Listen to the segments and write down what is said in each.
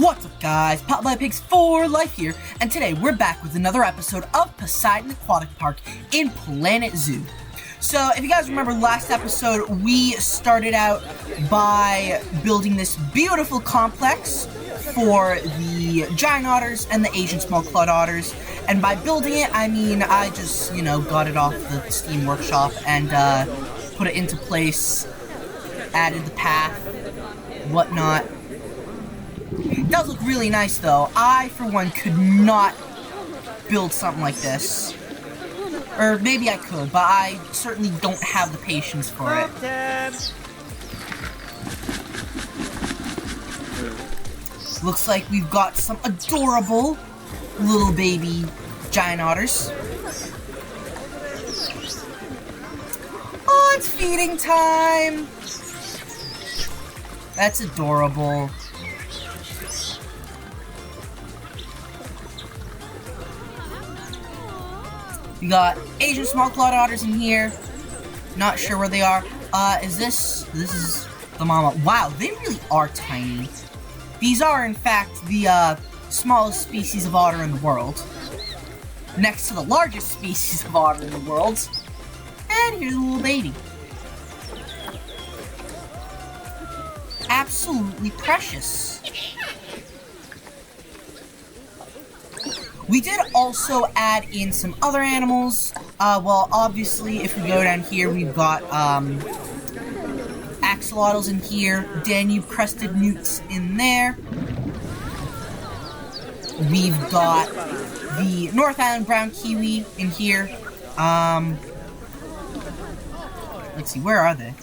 What's up guys, Popeye Pigs for Life here, and today we're back with another episode of Poseidon Aquatic Park in Planet Zoo. So, if you guys remember last episode, we started out by building this beautiful complex for the giant otters and the Asian small-clawed otters. And by building it, I mean I just, got it off the Steam Workshop and put it into place, added the path, whatnot. It does look really nice, though. I, for one, could not build something like this. Or maybe I could, but I certainly don't have the patience for it. Looks like we've got some adorable little baby giant otters. Oh, it's feeding time! That's adorable. We got Asian small-clawed otters in here. Not sure where they are. This is the mama. Wow, they really are tiny. These are, in fact, the, smallest species of otter in the world. Next to the largest species of otter in the world. And here's a little baby. Absolutely precious. We did also add in some other animals. Well, obviously, if we go down here, we've got, axolotls in here, Danube-crested newts in there. We've got the North Island brown kiwi in here. Let's see, where are they?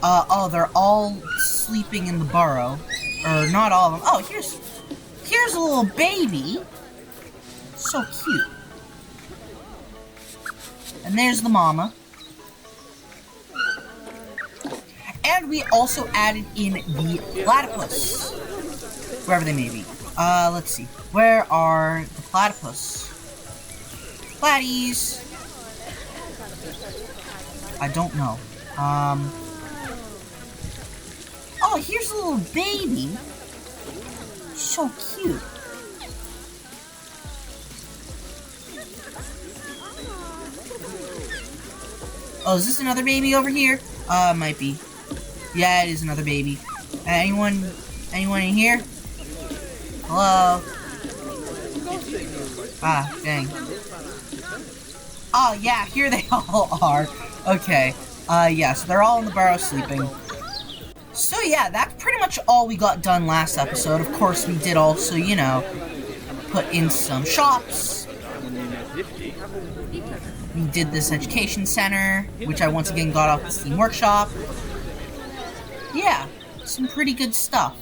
Oh, they're all sleeping in the burrow. Or, not all of them. Oh, here's a little baby. So cute. And there's the mama. And we also added in the platypus. Wherever they may be. Let's see. Where are the platypus? Platties. I don't know. Oh, here's a little baby. So cute. Oh, is this another baby over here? Might be. Yeah, it is another baby. Anyone in here? Hello? Ah, dang. Oh, yeah, here they all are. Okay. Yeah, so they're all in the burrow sleeping. So, yeah, that's pretty much all we got done last episode. Of course, we did also, put in some shops. We did this education center, which I once again got off the Steam Workshop. Yeah, some pretty good stuff.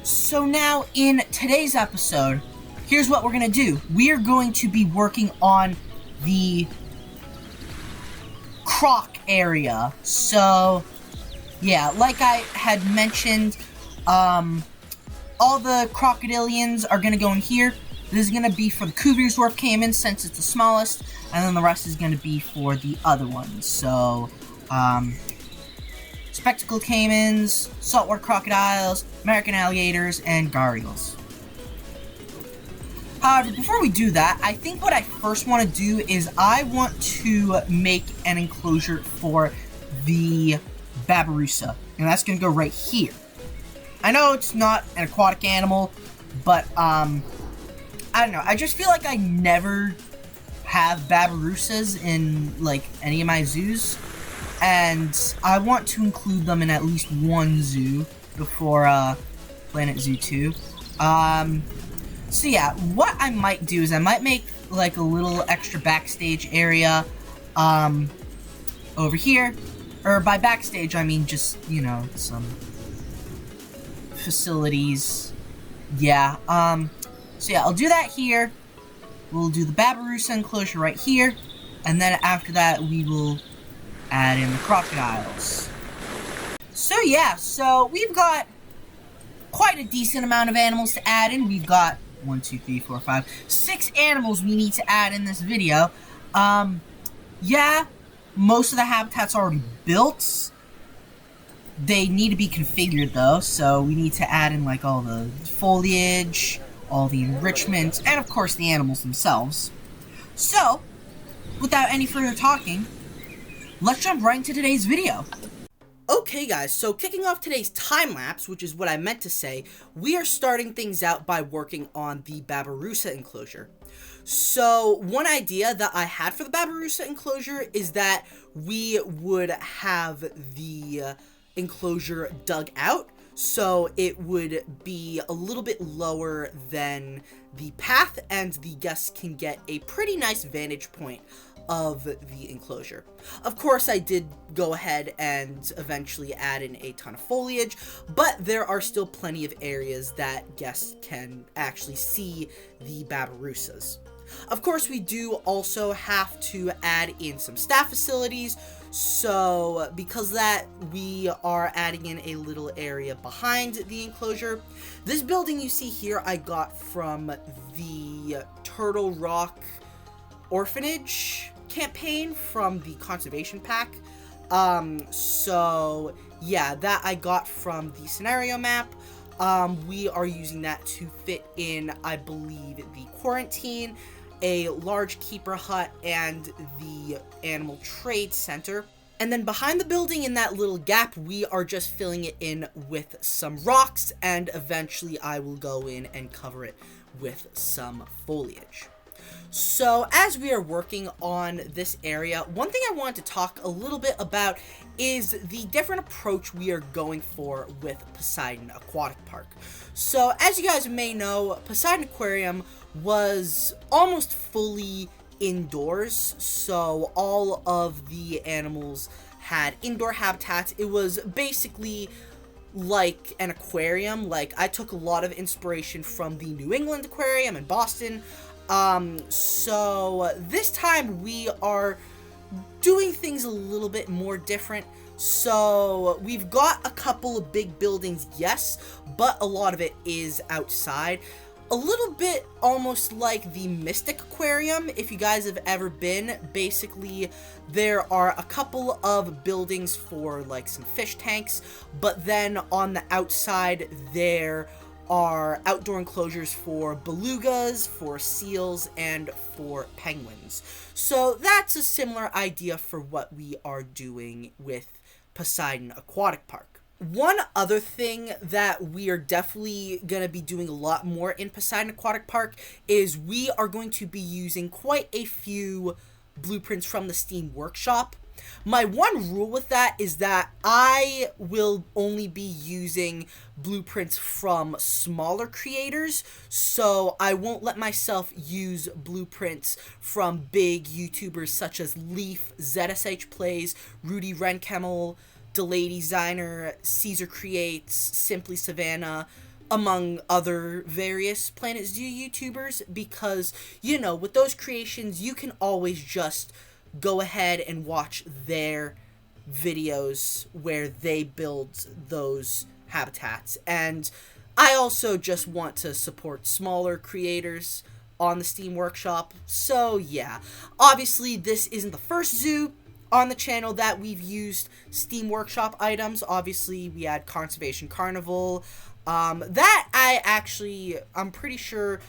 So now, in today's episode, here's what we're going to do. We are going to be working on the croc area. So, yeah, like I had mentioned, all the crocodilians are going to go in here. This is going to be for the Cuvier's Dwarf Caiman, since it's the smallest, and then the rest is going to be for the other ones. So, spectacled caimans, saltwater crocodiles, American alligators, and gharials. However, before we do that, I think what I first want to do is I want to make an enclosure for the Babirusa, and that's going to go right here. I know it's not an aquatic animal, but, I don't know, I just feel like I never have Babirusas in, like, any of my zoos, and I want to include them in at least one zoo before, Planet Zoo 2. So yeah, what I might do is I might make, like, a little extra backstage area, over here, or by backstage, I mean just, some facilities, yeah, so yeah, I'll do that here. We'll do the Babirusa enclosure right here. And then after that, we will add in the crocodiles. So yeah, so we've got quite a decent amount of animals to add in. We've got 1, 2, 3, 4, 5, 6 animals we need to add in this video. Yeah, most of the habitat's already built. They need to be configured though, so we need to add in like all the foliage, all the enrichment, and of course the animals themselves. So, without any further talking, let's jump right into today's video. Okay guys, so kicking off today's time-lapse, which is what I meant to say, we are starting things out by working on the Babirusa enclosure. So, one idea that I had for the Babirusa enclosure is that we would have the enclosure dug out, so it would be a little bit lower than the path, and the guests can get a pretty nice vantage point of the enclosure. Of course, I did go ahead and eventually add in a ton of foliage, but there are still plenty of areas that guests can actually see the Babirusas. Of course, we do also have to add in some staff facilities, so because of that, we are adding in a little area behind the enclosure. This building you see here, I got from the Turtle Rock Orphanage campaign from the conservation pack. So yeah, that I got from the scenario map. We are using that to fit in, I believe, the quarantine, a large keeper hut, and the animal trade center. And then behind the building in that little gap, we are just filling it in with some rocks, and eventually I will go in and cover it with some foliage. So as we are working on this area, one thing I wanted to talk a little bit about is the different approach we are going for with Poseidon Aquatic Park. So as you guys may know, Poseidon Aquarium was almost fully indoors, so all of the animals had indoor habitats. It was basically like an aquarium. Like, I took a lot of inspiration from the New England Aquarium in Boston. So this time we are doing things a little bit more different. So we've got a couple of big buildings, yes, but a lot of it is outside. A little bit almost like the Mystic Aquarium, if you guys have ever been. Basically, there are a couple of buildings for like some fish tanks, but then on the outside there are outdoor enclosures for belugas, for seals, and for penguins. So that's a similar idea for what we are doing with Poseidon Aquatic Park. One other thing that we are definitely going to be doing a lot more in Poseidon Aquatic Park is we are going to be using quite a few blueprints from the Steam Workshop. My one rule with that is that I will only be using blueprints from smaller creators, so I won't let myself use blueprints from big YouTubers such as Leaf, ZSH Plays, Rudy Renkemmel, Delay Designer, Caesar Creates, Simply Savannah, among other various Planet Zoo YouTubers, because, you know, with those creations, you can always just go ahead and watch their videos where they build those habitats. And I also just want to support smaller creators on the Steam Workshop. So yeah, obviously this isn't the first zoo on the channel that we've used Steam Workshop items. Obviously we had Conservation Carnival, that I'm pretty sure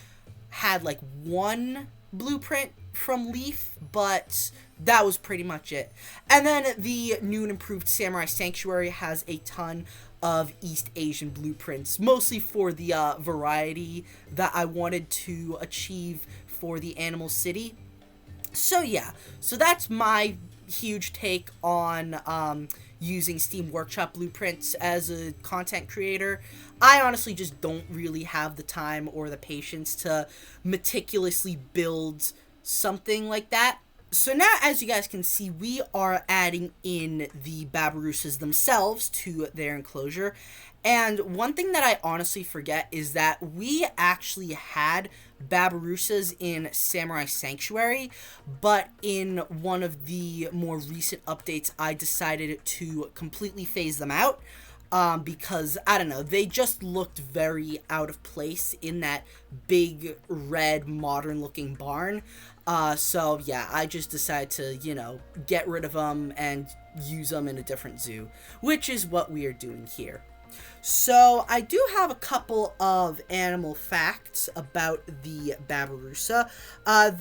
had like one blueprint from Leaf, but that was pretty much it. And then the new and improved Samurai Sanctuary has a ton of East Asian blueprints, mostly for the variety that I wanted to achieve for the Animal City. So yeah, so that's my huge take on using Steam Workshop blueprints as a content creator. I honestly just don't really have the time or the patience to meticulously build something like that. So now, as you guys can see, we are adding in the Babirusas themselves to their enclosure. And one thing that I honestly forget is that we actually had Babirusas in Samurai Sanctuary, but in one of the more recent updates, I decided to completely phase them out. Because, I don't know, they just looked very out of place in that big, red, modern-looking barn. So, yeah, I just decided to, you know, get rid of them and use them in a different zoo, which is what we are doing here. So I do have a couple of animal facts about the Babirusa.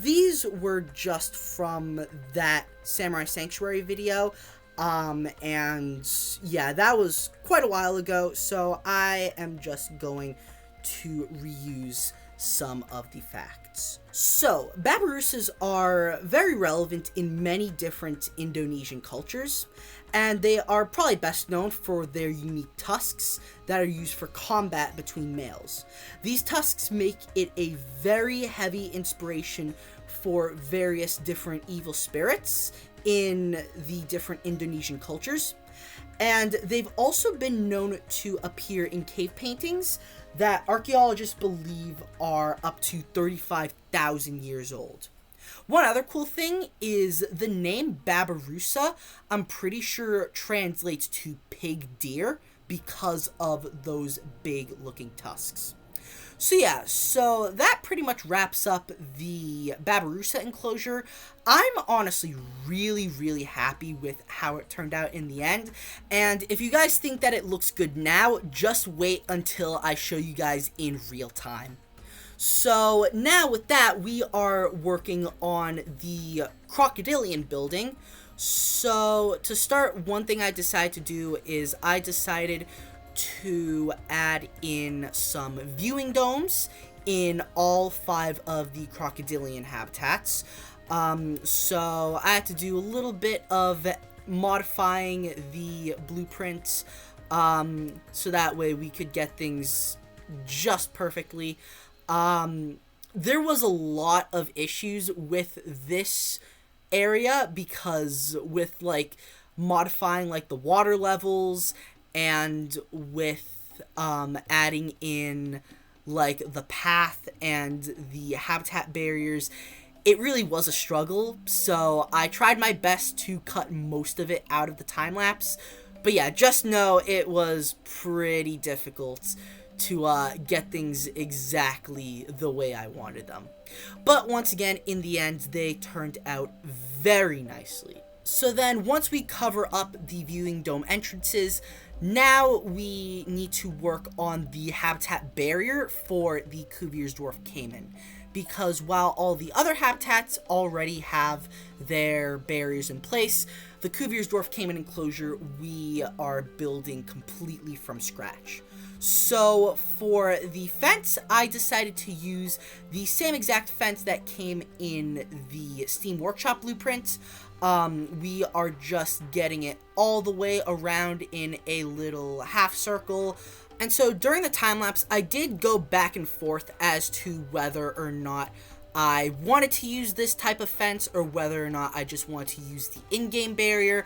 These were just from that Samurai Sanctuary video. And yeah, that was quite a while ago, so I am just going to reuse some of the facts. So, Babirusas are very relevant in many different Indonesian cultures, and they are probably best known for their unique tusks that are used for combat between males. These tusks make it a very heavy inspiration for various different evil spirits in the different Indonesian cultures, and they've also been known to appear in cave paintings that archaeologists believe are up to 35,000 years old. One other cool thing is the name Babirusa, I'm pretty sure translates to pig deer because of those big looking tusks. So yeah, so that pretty much wraps up the Babirusa enclosure. I'm honestly really happy with how it turned out in the end, and if you guys think that it looks good now, just wait until I show you guys in real time. So now with that, we are working on the crocodilian building. So to start, one thing I decided to do is I decided to add in some viewing domes in all 5 of the crocodilian habitats. So I had to do a little bit of modifying the blueprints, so that way we could get things just perfectly. There was a lot of issues with this area because with like modifying like the water levels and with adding in like the path and the habitat barriers, it really was a struggle. So I tried my best to cut most of it out of the time lapse, but yeah, just know it was pretty difficult to get things exactly the way I wanted them. But once again, in the end, they turned out very nicely. So then once we cover up the viewing dome entrances, now we need to work on the habitat barrier for the Cuvier's Dwarf Caiman, because while all the other habitats already have their barriers in place, the Cuvier's Dwarf Caiman enclosure we are building completely from scratch. So for the fence, I decided to use the same exact fence that came in the Steam Workshop blueprint. We are just getting it all the way around in a little half circle. And so during the time lapse, I did go back and forth as to whether or not I wanted to use this type of fence or whether or not I just wanted to use the in-game barrier.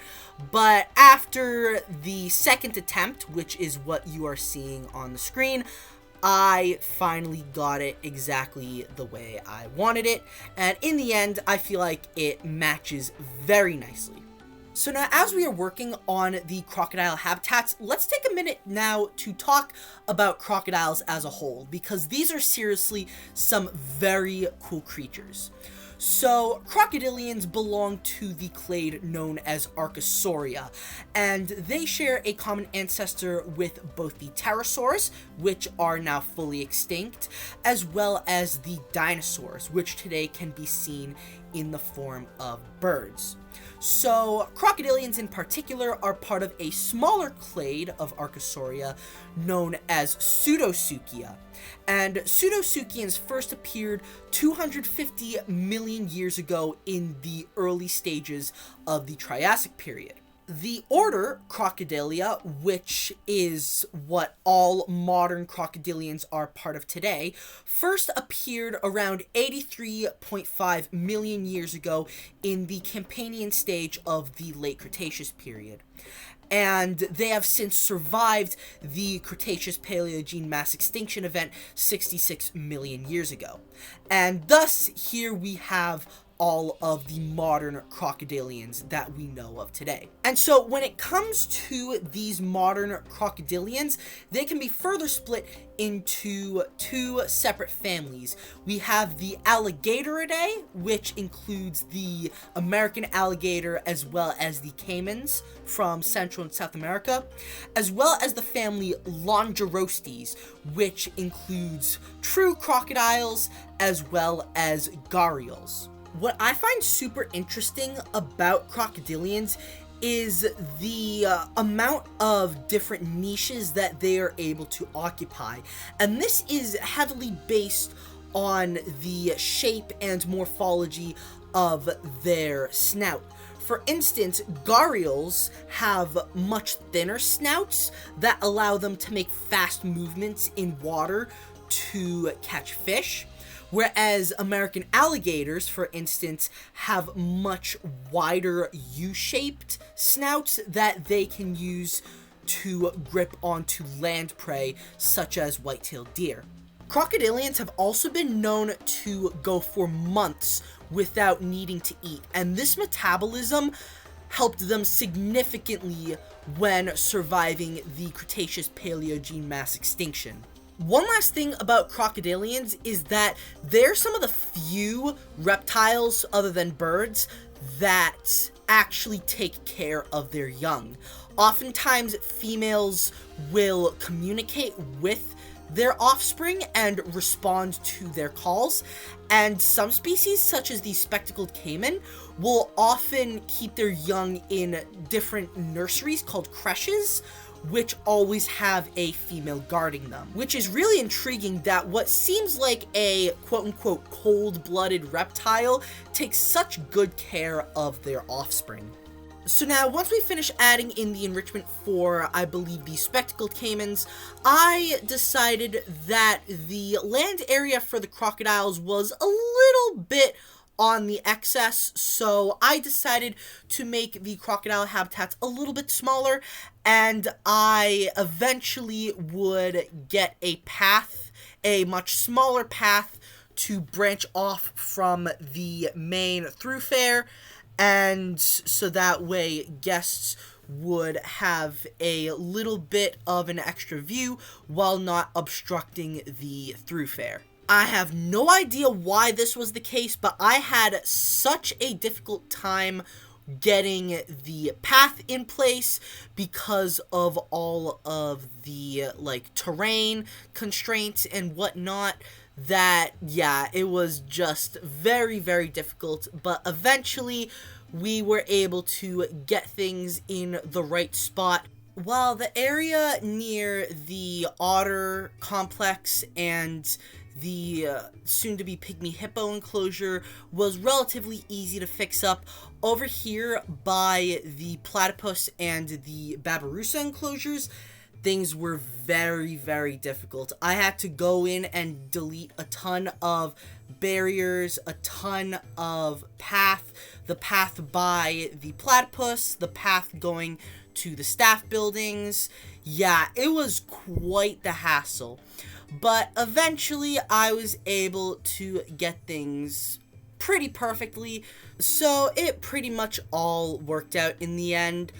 But after the second attempt, which is what you are seeing on the screen, I finally got it exactly the way I wanted it. And in the end, I feel like it matches very nicely. So now, as we are working on the crocodile habitats, let's take a minute now to talk about crocodiles as a whole, because these are seriously some very cool creatures. So, crocodilians belong to the clade known as Archosauria, and they share a common ancestor with both the pterosaurs, which are now fully extinct, as well as the dinosaurs, which today can be seen in the form of birds. So, crocodilians in particular are part of a smaller clade of Archosauria known as Pseudosuchia. And Pseudosuchians first appeared 250 million years ago in the early stages of the Triassic period. The order Crocodilia, which is what all modern crocodilians are part of today, first appeared around 83.5 million years ago in the Campanian stage of the late Cretaceous period. And they have since survived the Cretaceous-Paleogene mass extinction event 66 million years ago. And thus, here we have all of the modern crocodilians that we know of today. And so when it comes to these modern crocodilians, they can be further split into two separate families. We have the Alligatoridae, which includes the American alligator as well as the caimans from Central and South America, as well as the family Longerostes, which includes true crocodiles as well as gharials. What I find super interesting about crocodilians is the amount of different niches that they are able to occupy. And this is heavily based on the shape and morphology of their snout. For instance, gharials have much thinner snouts that allow them to make fast movements in water to catch fish. Whereas American alligators, for instance, have much wider U-shaped snouts that they can use to grip onto land prey, such as white-tailed deer. Crocodilians have also been known to go for months without needing to eat, and this metabolism helped them significantly when surviving the Cretaceous-Paleogene mass extinction. One last thing about crocodilians is that they're some of the few reptiles, other than birds, that actually take care of their young. Oftentimes, females will communicate with their offspring and respond to their calls, and some species, such as the spectacled caiman, will often keep their young in different nurseries called creches, which always have a female guarding them. Which is really intriguing that what seems like a quote-unquote cold-blooded reptile takes such good care of their offspring. So now, once we finish adding in the enrichment for, I believe, the spectacled caimans, I decided that the land area for the crocodiles was a little bit on the excess, so I decided to make the crocodile habitats a little bit smaller, and I eventually would get a path, a much smaller path, to branch off from the main thoroughfare, and so that way guests would have a little bit of an extra view while not obstructing the thoroughfare. I have no idea why this was the case, but I had such a difficult time getting the path in place because of all of the, terrain constraints and whatnot, that, yeah, it was just very, very difficult, but eventually we were able to get things in the right spot. While the area near the otter complex and the soon-to-be pygmy hippo enclosure was relatively easy to fix up, over here by the platypus and the Babirusa enclosures, things were very, very difficult. I had to go in and delete a ton of barriers, a ton of path, the path by the platypus, the path going to the staff buildings. Yeah, it was quite the hassle. But eventually I was able to get things pretty perfectly, so it pretty much all worked out in the end.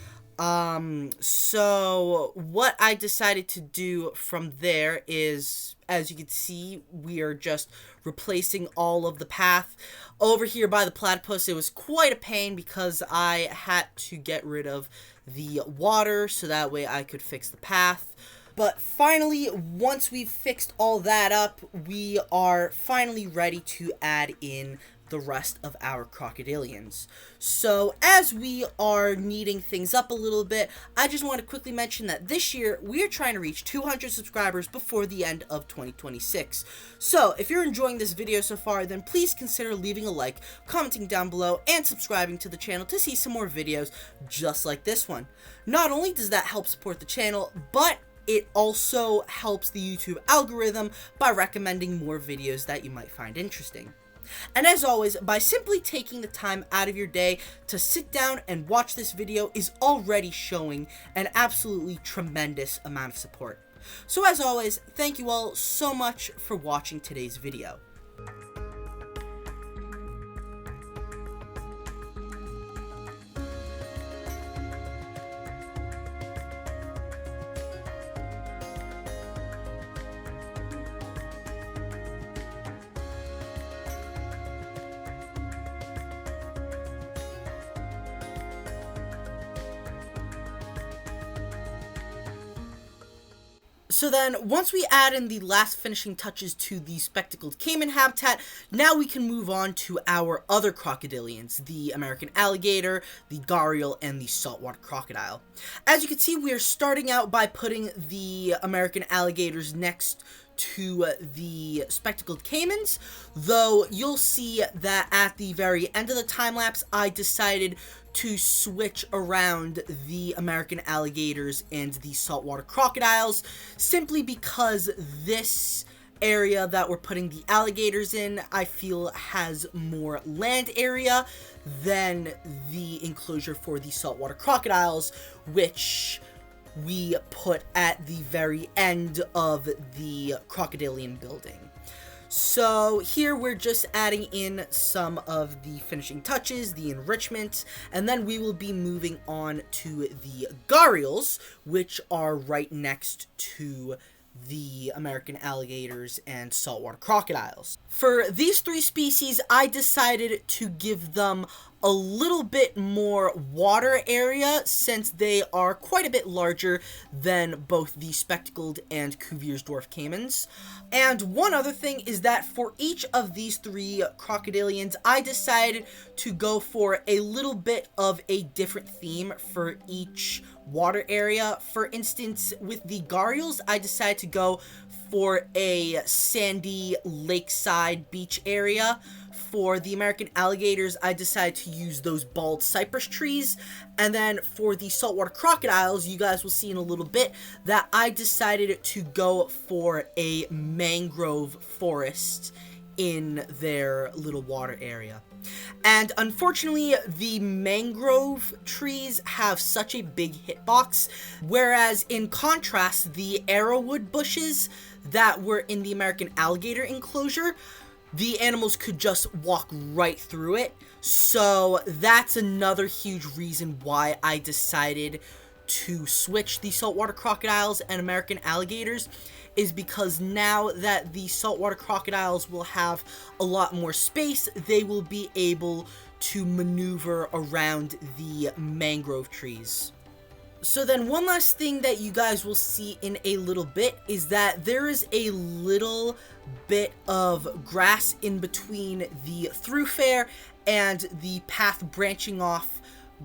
So what I decided to do from there is, as you can see, we are just replacing all of the path. Over here by the platypus, it was quite a pain because I had to get rid of the water so that way I could fix the path. But finally, once we've fixed all that up, we are finally ready to add in the rest of our crocodilians. So as we are neating things up a little bit, I just want to quickly mention that this year we are trying to reach 200 subscribers before the end of 2026. So if you're enjoying this video so far, then please consider leaving a like, commenting down below, and subscribing to the channel to see some more videos just like this one. Not only does that help support the channel, but it also helps the YouTube algorithm by recommending more videos that you might find interesting. And as always, by simply taking the time out of your day to sit down and watch this video is already showing an absolutely tremendous amount of support. So as always, thank you all so much for watching today's video. So then, once we add in the last finishing touches to the spectacled caiman habitat, now we can move on to our other crocodilians, the American alligator, the gharial, and the saltwater crocodile. As you can see, we are starting out by putting the American alligators next to the spectacled caimans, though you'll see that at the very end of the time-lapse, I decided to switch around the American alligators and the saltwater crocodiles, simply because this area that we're putting the alligators in, I feel has more land area than the enclosure for the saltwater crocodiles, which we put at the very end of the crocodilian building. So here we're just adding in some of the finishing touches, the enrichment, and then we will be moving on to the gharials, which are right next to the American alligators and saltwater crocodiles. For these three species, I decided to give them a little bit more water area since they are quite a bit larger than both the spectacled and Cuvier's dwarf caimans. And one other thing is that for each of these three crocodilians, I decided to go for a little bit of a different theme for each water area. For instance, with the gharials, I decided to go for a sandy lakeside beach area. For the American alligators, I decided to use those bald cypress trees. And then for the saltwater crocodiles, you guys will see in a little bit that I decided to go for a mangrove forest in their little water area. And unfortunately, the mangrove trees have such a big hitbox, whereas in contrast, the arrowwood bushes that were in the American alligator enclosure, the animals could just walk right through it. So that's another huge reason why I decided to switch the saltwater crocodiles and American alligators, is because now that the saltwater crocodiles will have a lot more space, they will be able to maneuver around the mangrove trees. So then one last thing that you guys will see in a little bit is that there is a little bit of grass in between the thoroughfare and the path branching off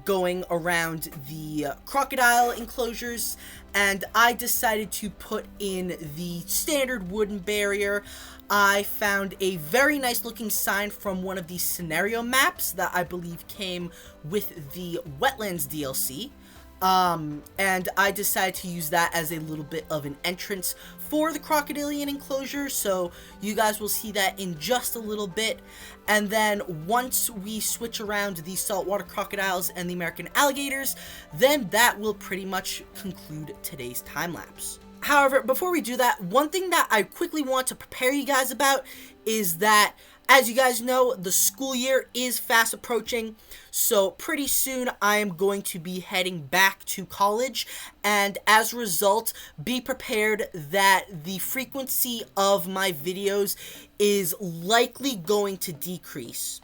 going around the crocodile enclosures, and I decided to put in the standard wooden barrier. I found a very nice looking sign from one of the scenario maps that I believe came with the Wetlands DLC. And I decided to use that as a little bit of an entrance for the crocodilian enclosure, so you guys will see that in just a little bit. And then once we switch around the saltwater crocodiles and the American alligators, then that will pretty much conclude today's time-lapse. However, before we do that, one thing that I quickly want to prepare you guys about is that, as you guys know, the school year is fast approaching, so pretty soon I am going to be heading back to college, and as a result, be prepared that the frequency of my videos is likely going to decrease.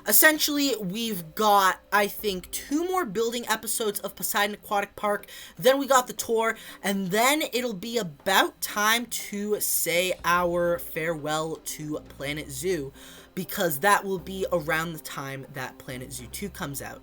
Essentially, we've got, I think, 2 more building episodes of Poseidon Aquatic Park, then we got the tour, and then it'll be about time to say our farewell to Planet Zoo, because that will be around the time that Planet Zoo 2 comes out.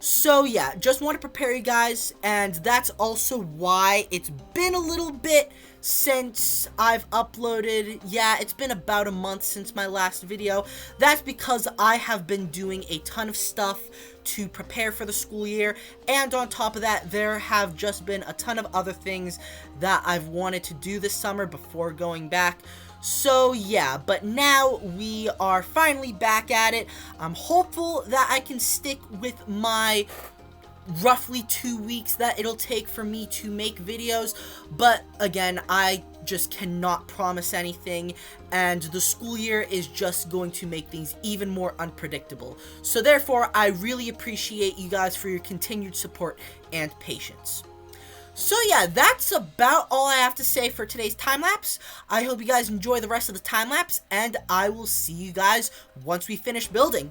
So yeah, just want to prepare you guys, and that's also why it's been a little bit since I've uploaded. Yeah, it's been about a month since my last video. That's because I have been doing a ton of stuff to prepare for the school year, and on top of that, there have just been a ton of other things that I've wanted to do this summer before going back. So yeah, but now we are finally back at it. I'm hopeful that I can stick with my roughly 2 weeks that it'll take for me to make videos, but again, I just cannot promise anything, and the school year is just going to make things even more unpredictable. So therefore, I really appreciate you guys for your continued support and patience. So yeah, that's about all I have to say for today's time-lapse. I hope you guys enjoy the rest of the time-lapse, and I will see you guys once we finish building.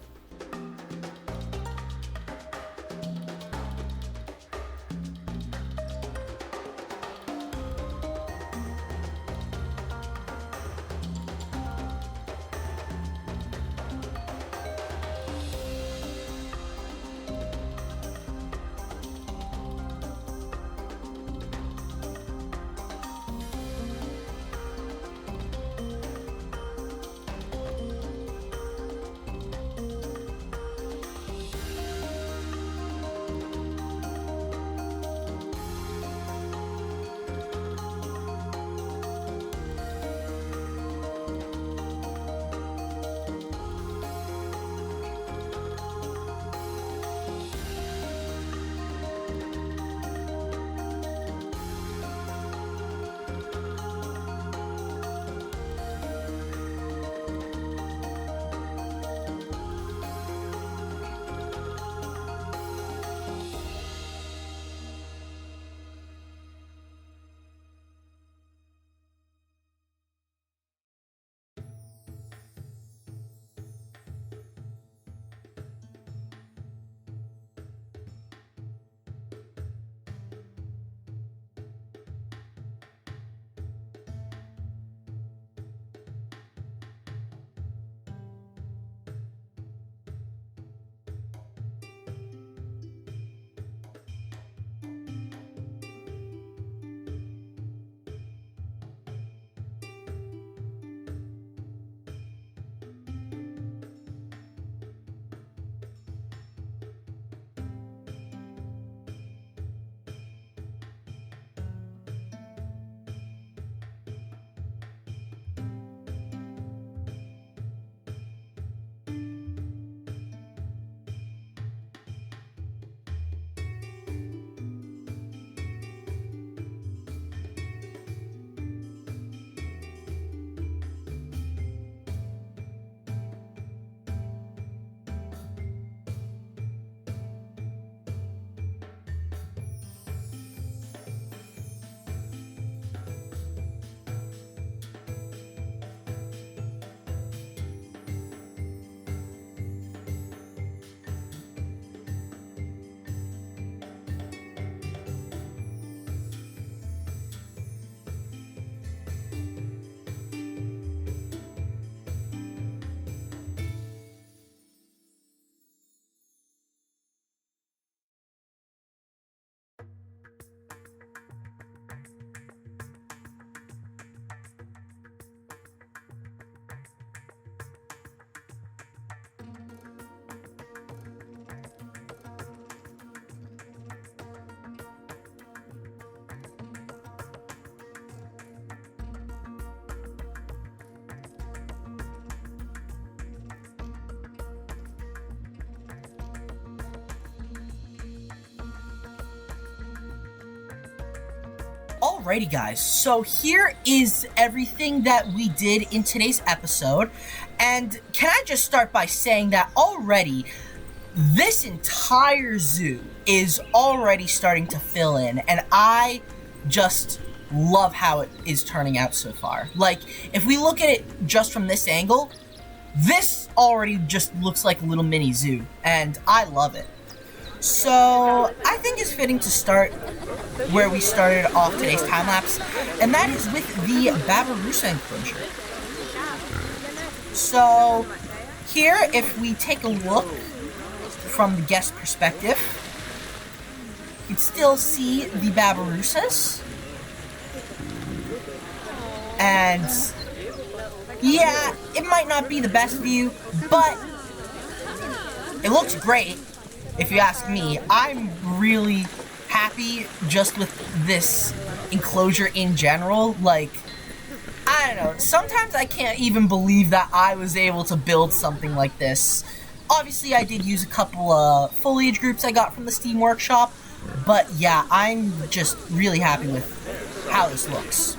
Alrighty guys, so here is everything that we did in today's episode, and can I just start by saying that already this entire zoo is already starting to fill in, and I just love how it is turning out so far. Like, if we look at it just from this angle, this already just looks like a little mini zoo, and I love it. So, I think it's fitting to start where we started off today's time-lapse, and that is with the Babirusa enclosure. So, here, if we take a look from the guest perspective, you can still see the Babirusas. And, yeah, it might not be the best view, but it looks great. If you ask me, I'm really happy just with this enclosure in general. Like, I don't know, sometimes I can't even believe that I was able to build something like this. Obviously, I did use a couple of foliage groups I got from the Steam Workshop, but yeah, I'm just really happy with how this looks.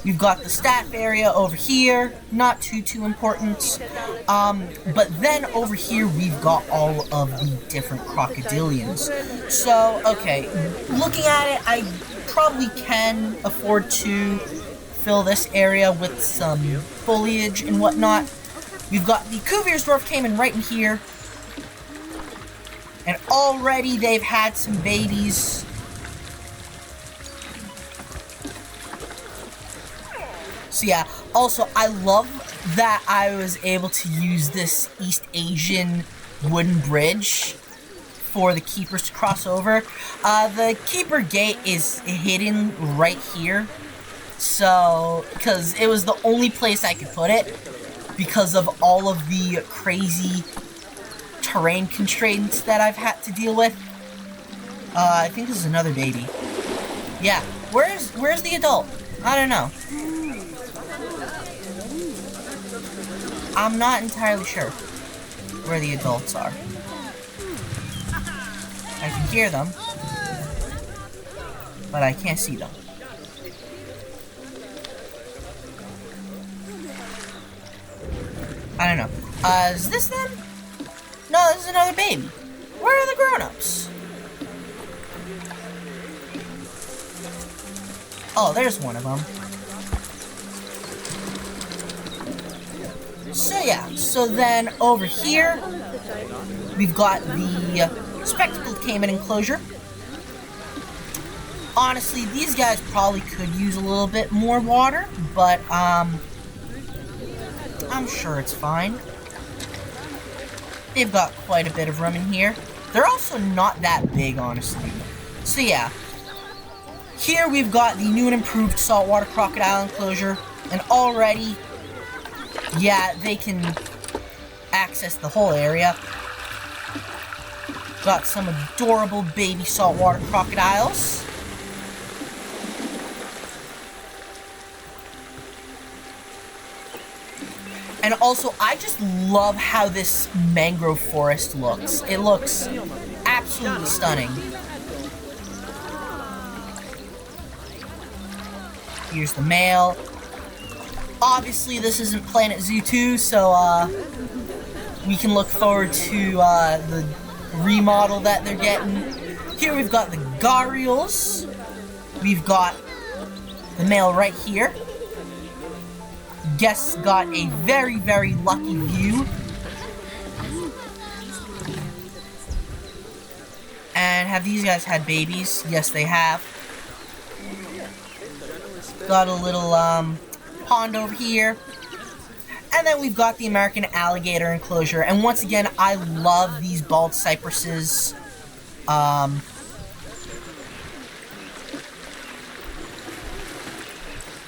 We've got the staff area over here, not too important. But then over here we've got all of the different crocodilians. So, okay, looking at it, I probably can afford to fill this area with some foliage and whatnot. We've got the Cuvier's Dwarf Caiman right in here. And already they've had some babies. So yeah, also, I love that I was able to use this East Asian wooden bridge for the keepers to cross over. The keeper gate is hidden right here. So, because it was the only place I could put it, because of all of the crazy terrain constraints that I've had to deal with. I think this is another baby. Yeah, where's the adult? I don't know. I'm not entirely sure where the adults are. I can hear them, but I can't see them. I don't know. Is this them? No, this is another baby. Where are the grown-ups? Oh, there's one of them. So yeah, so then over here, we've got the spectacled Caiman enclosure. Honestly, these guys probably could use a little bit more water, but I'm sure it's fine. They've got quite a bit of room in here. They're also not that big, honestly. So yeah, here we've got the new and improved Saltwater Crocodile enclosure, and already, yeah, they can access the whole area. Got some adorable baby saltwater crocodiles. And also, I just love how this mangrove forest looks. It looks absolutely stunning. Here's the male. Obviously, this isn't Planet Zoo 2, so we can look forward to the remodel that they're getting. Here we've got the gharials. We've got the male right here. Guests got a very, very lucky view. And have these guys had babies? Yes, they have. Got a little pond over here. And then we've got the American alligator enclosure. And once again, I love these bald cypresses.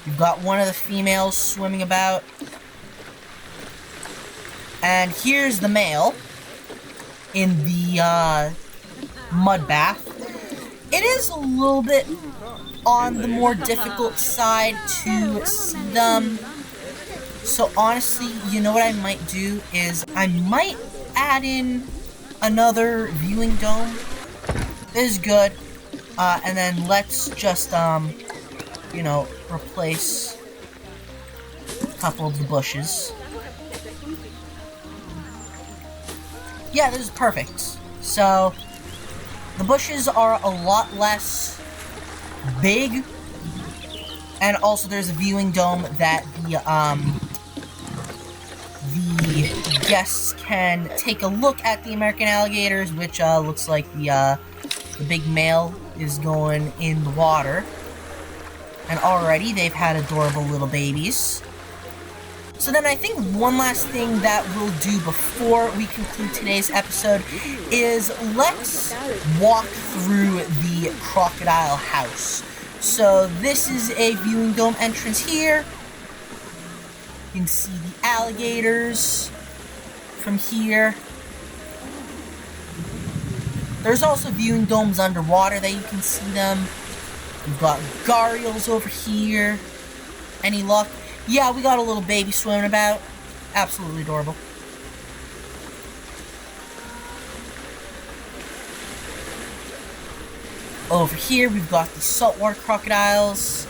We've got one of the females swimming about. And here's the male in the mud bath. It is a little bit on the more difficult side to see them. So honestly, you know what I might do is I might add in another viewing dome. This is good. And then let's just, you know, replace a couple of the bushes. Yeah, this is perfect. So, the bushes are a lot less big, and also there's a viewing dome that the guests can take a look at the American alligators, which looks like the big male is going in the water. And already they've had adorable little babies. So then I think one last thing that we'll do before we conclude today's episode is let's walk through the crocodile house. So this is a viewing dome entrance here. You can see the alligators from here. There's also viewing domes underwater that you can see them. We've got gharials over here. Any luck? Yeah, we got a little baby swimming about. Absolutely adorable. Over here, we've got the saltwater crocodiles.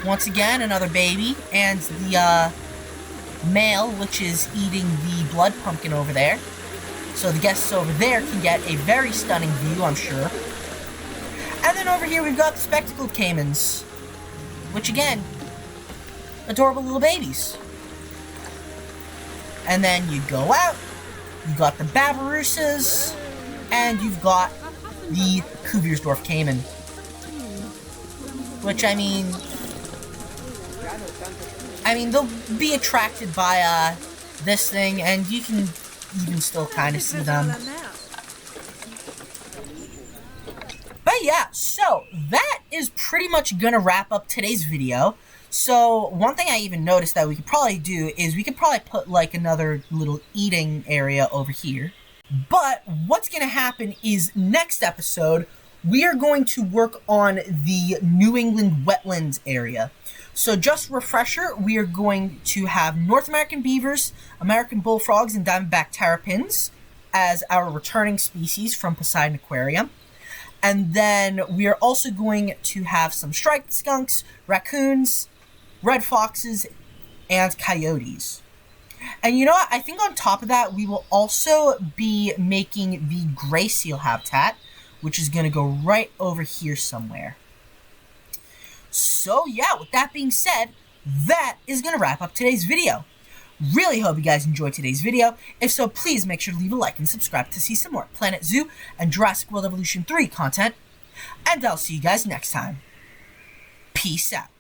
Once again, another baby. And the male, which is eating the blood pumpkin over there. So the guests over there can get a very stunning view, I'm sure. And then over here, we've got the spectacled caimans. Which, again, adorable little babies. And then you go out, you got the Babirusas, and you've got the Cuvier's Dwarf Caiman. Which, I mean, they'll be attracted by, this thing, and you can even still kind of see them. But yeah, so that is pretty much gonna wrap up today's video. So one thing I even noticed that we could probably do is we could probably put like another little eating area over here. But what's gonna happen is next episode we are going to work on the New England wetlands area. So just a refresher, we are going to have North American beavers, American bullfrogs, and diamondback terrapins as our returning species from Poseidon Aquarium. And then we are also going to have some striped skunks, raccoons, red foxes, and coyotes. And you know what? I think on top of that, we will also be making the gray seal habitat, which is going to go right over here somewhere. So yeah, with that being said, that is going to wrap up today's video. Really hope you guys enjoyed today's video. If so, please make sure to leave a like and subscribe to see some more Planet Zoo and Jurassic World Evolution 3 content. And I'll see you guys next time. Peace out.